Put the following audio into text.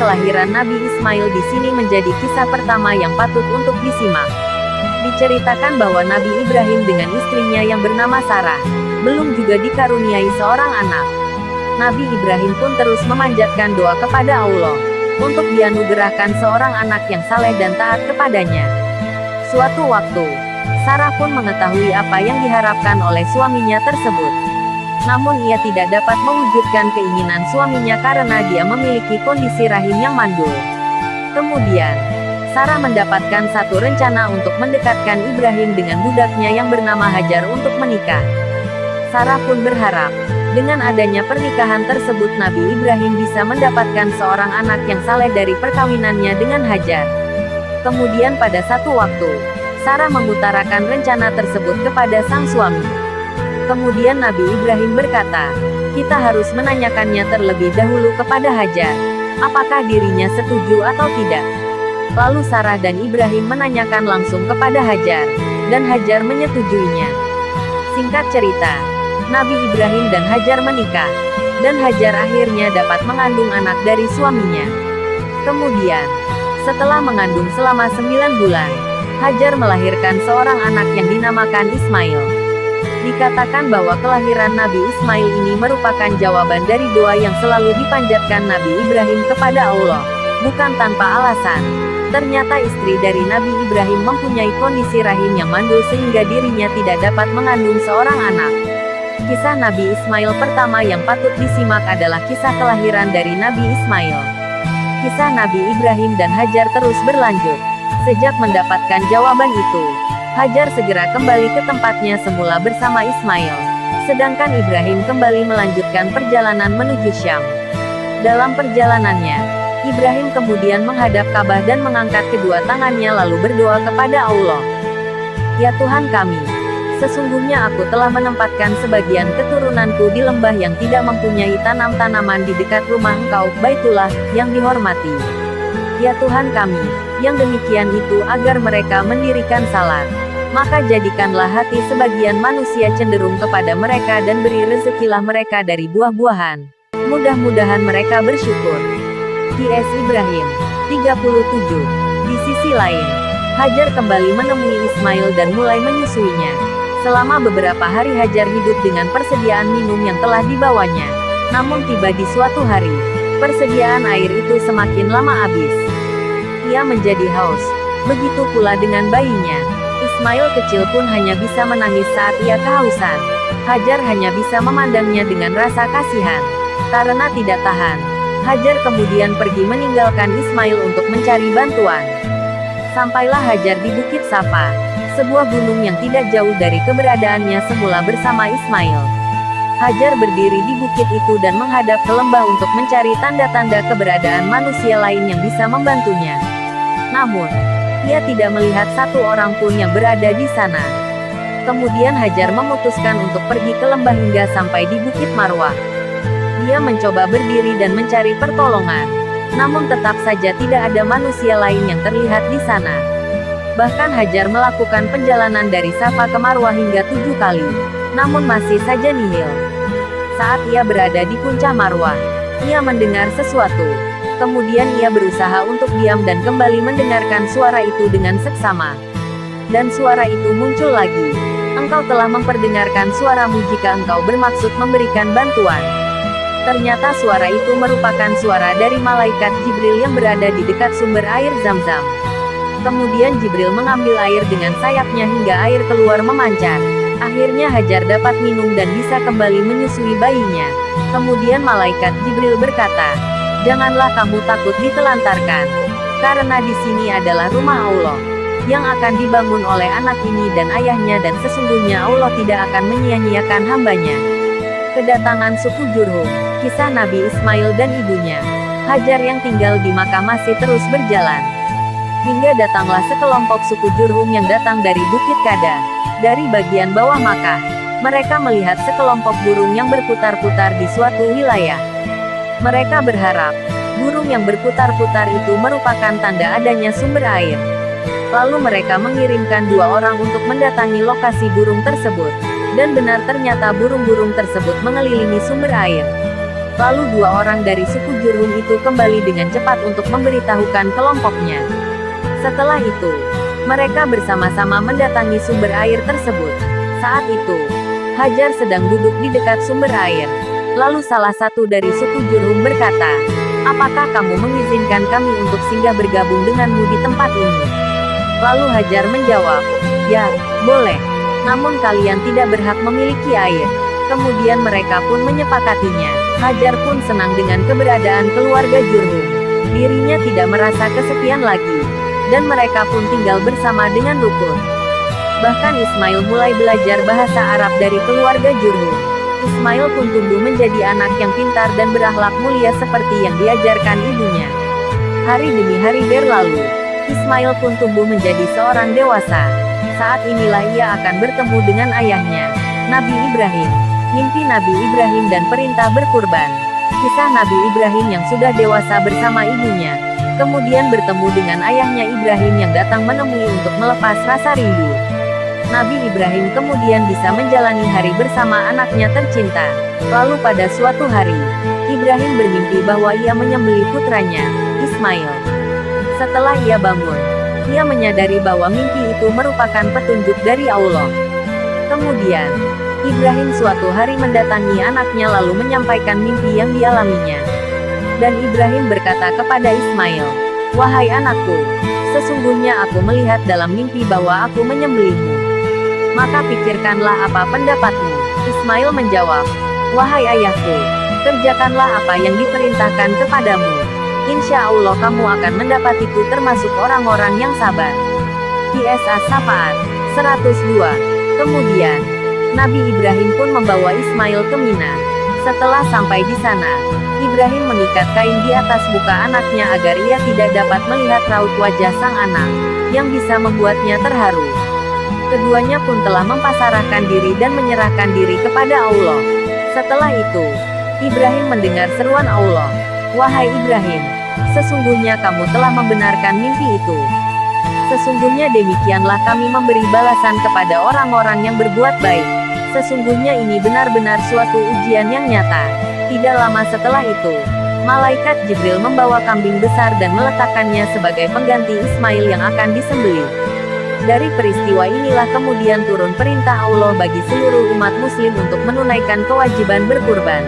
kelahiran Nabi Ismail di sini menjadi kisah pertama yang patut untuk disimak. Diceritakan bahwa Nabi Ibrahim dengan istrinya yang bernama Sarah, belum juga dikaruniai seorang anak. Nabi Ibrahim pun terus memanjatkan doa kepada Allah, untuk dianugerahkan seorang anak yang saleh dan taat kepadanya. Suatu waktu, Sarah pun mengetahui apa yang diharapkan oleh suaminya tersebut. Namun ia tidak dapat mewujudkan keinginan suaminya karena dia memiliki kondisi rahim yang mandul. Kemudian, Sarah mendapatkan satu rencana untuk mendekatkan Ibrahim dengan budaknya yang bernama Hajar untuk menikah. Sarah pun berharap, dengan adanya pernikahan tersebut Nabi Ibrahim bisa mendapatkan seorang anak yang saleh dari perkawinannya dengan Hajar. Kemudian pada satu waktu, Sarah mengutarakan rencana tersebut kepada sang suami. Kemudian Nabi Ibrahim berkata, kita harus menanyakannya terlebih dahulu kepada Hajar, apakah dirinya setuju atau tidak. Lalu Sarah dan Ibrahim menanyakan langsung kepada Hajar, dan Hajar menyetujuinya. Singkat cerita, Nabi Ibrahim dan Hajar menikah, dan Hajar akhirnya dapat mengandung anak dari suaminya. Kemudian, setelah mengandung selama 9 bulan, Hajar melahirkan seorang anak yang dinamakan Ismail. Dikatakan bahwa kelahiran Nabi Ismail ini merupakan jawaban dari doa yang selalu dipanjatkan Nabi Ibrahim kepada Allah, bukan tanpa alasan. Ternyata istri dari Nabi Ibrahim mempunyai kondisi rahim yang mandul sehingga dirinya tidak dapat mengandung seorang anak. Kisah Nabi Ismail pertama yang patut disimak adalah kisah kelahiran dari Nabi Ismail. Kisah Nabi Ibrahim dan Hajar terus berlanjut. Sejak mendapatkan jawaban itu, Hajar segera kembali ke tempatnya semula bersama Ismail. Sedangkan Ibrahim kembali melanjutkan perjalanan menuju Syam. Dalam perjalanannya, Ibrahim kemudian menghadap Ka'bah dan mengangkat kedua tangannya lalu berdoa kepada Allah. Ya Tuhan kami, sesungguhnya aku telah menempatkan sebagian keturunanku di lembah yang tidak mempunyai tanam-tanaman di dekat rumah Engkau, Baitullah, yang dihormati. Ya Tuhan kami, yang demikian itu agar mereka mendirikan salat. Maka jadikanlah hati sebagian manusia cenderung kepada mereka dan beri rezekilah mereka dari buah-buahan. Mudah-mudahan mereka bersyukur. Q.S. Ibrahim 37. Di sisi lain, Hajar kembali menemui Ismail dan mulai menyusuinya. Selama beberapa hari Hajar hidup dengan persediaan minum yang telah dibawanya. Namun tiba di suatu hari, persediaan air itu semakin lama habis. Ia menjadi haus. Begitu pula dengan bayinya. Ismail kecil pun hanya bisa menangis saat ia kehausan. Hajar hanya bisa memandangnya dengan rasa kasihan. Karena tidak tahan, Hajar kemudian pergi meninggalkan Ismail untuk mencari bantuan. Sampailah Hajar di Bukit Safa, sebuah gunung yang tidak jauh dari keberadaannya semula bersama Ismail. Hajar berdiri di bukit itu dan menghadap ke lembah untuk mencari tanda-tanda keberadaan manusia lain yang bisa membantunya. Namun, ia tidak melihat satu orang pun yang berada di sana. Kemudian Hajar memutuskan untuk pergi ke lembah hingga sampai di Bukit Marwah. Dia mencoba berdiri dan mencari pertolongan. Namun tetap saja tidak ada manusia lain yang terlihat di sana. Bahkan Hajar melakukan perjalanan dari Safa ke Marwah hingga 7 kali. Namun masih saja nihil. Saat ia berada di puncak Marwah, ia mendengar sesuatu. Kemudian ia berusaha untuk diam dan kembali mendengarkan suara itu dengan seksama. Dan suara itu muncul lagi. Engkau telah memperdengarkan suaramu jika engkau bermaksud memberikan bantuan. Ternyata suara itu merupakan suara dari malaikat Jibril yang berada di dekat sumber air Zam-Zam. Kemudian Jibril mengambil air dengan sayapnya hingga air keluar memancar. Akhirnya Hajar dapat minum dan bisa kembali menyusui bayinya. Kemudian malaikat Jibril berkata, janganlah kamu takut ditelantarkan, karena di sini adalah rumah Allah, yang akan dibangun oleh anak ini dan ayahnya dan sesungguhnya Allah tidak akan menyia-nyiakan hambanya. Kedatangan suku Jurhum, kisah Nabi Ismail dan ibunya. Hajar yang tinggal di Makkah masih terus berjalan. Hingga datanglah sekelompok suku Jurhum yang datang dari Bukit Kada, dari bagian bawah Makkah. Mereka melihat sekelompok burung yang berputar-putar di suatu wilayah. Mereka berharap, burung yang berputar-putar itu merupakan tanda adanya sumber air. Lalu mereka mengirimkan 2 orang untuk mendatangi lokasi burung tersebut. Dan benar ternyata burung-burung tersebut mengelilingi sumber air. Lalu dua orang dari suku Jurhum itu kembali dengan cepat untuk memberitahukan kelompoknya. Setelah itu, mereka bersama-sama mendatangi sumber air tersebut. Saat itu, Hajar sedang duduk di dekat sumber air. Lalu salah satu dari suku Jurhum berkata, "Apakah kamu mengizinkan kami untuk singgah bergabung denganmu di tempat ini?" Lalu Hajar menjawab, "Ya, boleh. Namun kalian tidak berhak memiliki air." Kemudian mereka pun menyepakatinya. Hajar pun senang dengan keberadaan keluarga Jurhum. Dirinya tidak merasa kesepian lagi. Dan mereka pun tinggal bersama dengan rukun. Bahkan Ismail mulai belajar bahasa Arab dari keluarga Jurhum. Ismail pun tumbuh menjadi anak yang pintar dan berakhlak mulia seperti yang diajarkan ibunya. Hari demi hari berlalu. Ismail pun tumbuh menjadi seorang dewasa. Saat inilah ia akan bertemu dengan ayahnya, Nabi Ibrahim. Mimpi Nabi Ibrahim dan perintah berkurban. Kisah Nabi Ibrahim yang sudah dewasa bersama ibunya. Kemudian bertemu dengan ayahnya Ibrahim yang datang menemui untuk melepas rasa rindu. Nabi Ibrahim kemudian bisa menjalani hari bersama anaknya tercinta. Lalu pada suatu hari, Ibrahim bermimpi bahwa ia menyembelih putranya, Ismail. Setelah ia bangun, ia menyadari bahwa mimpi itu merupakan petunjuk dari Allah. Kemudian, Ibrahim suatu hari mendatangi anaknya lalu menyampaikan mimpi yang dialaminya. Dan Ibrahim berkata kepada Ismail, "Wahai anakku, sesungguhnya aku melihat dalam mimpi bahwa aku menyembelihmu. Maka pikirkanlah apa pendapatmu." Ismail menjawab, "Wahai ayahku, kerjakanlah apa yang diperintahkan kepadamu. Insya Allah kamu akan mendapatiku termasuk orang-orang yang sabar." Kisah Safaat 102. Kemudian, Nabi Ibrahim pun membawa Ismail ke Mina. Setelah sampai di sana, Ibrahim mengikat kain di atas muka anaknya agar ia tidak dapat melihat raut wajah sang anak, yang bisa membuatnya terharu. Keduanya pun telah mempasrahkan diri dan menyerahkan diri kepada Allah. Setelah itu, Ibrahim mendengar seruan Allah, "Wahai Ibrahim, sesungguhnya kamu telah membenarkan mimpi itu. Sesungguhnya demikianlah kami memberi balasan kepada orang-orang yang berbuat baik. Sesungguhnya ini benar-benar suatu ujian yang nyata." Tidak lama setelah itu, malaikat Jibril membawa kambing besar dan meletakkannya sebagai pengganti Ismail yang akan disembelih. Dari peristiwa inilah kemudian turun perintah Allah bagi seluruh umat muslim untuk menunaikan kewajiban berkurban.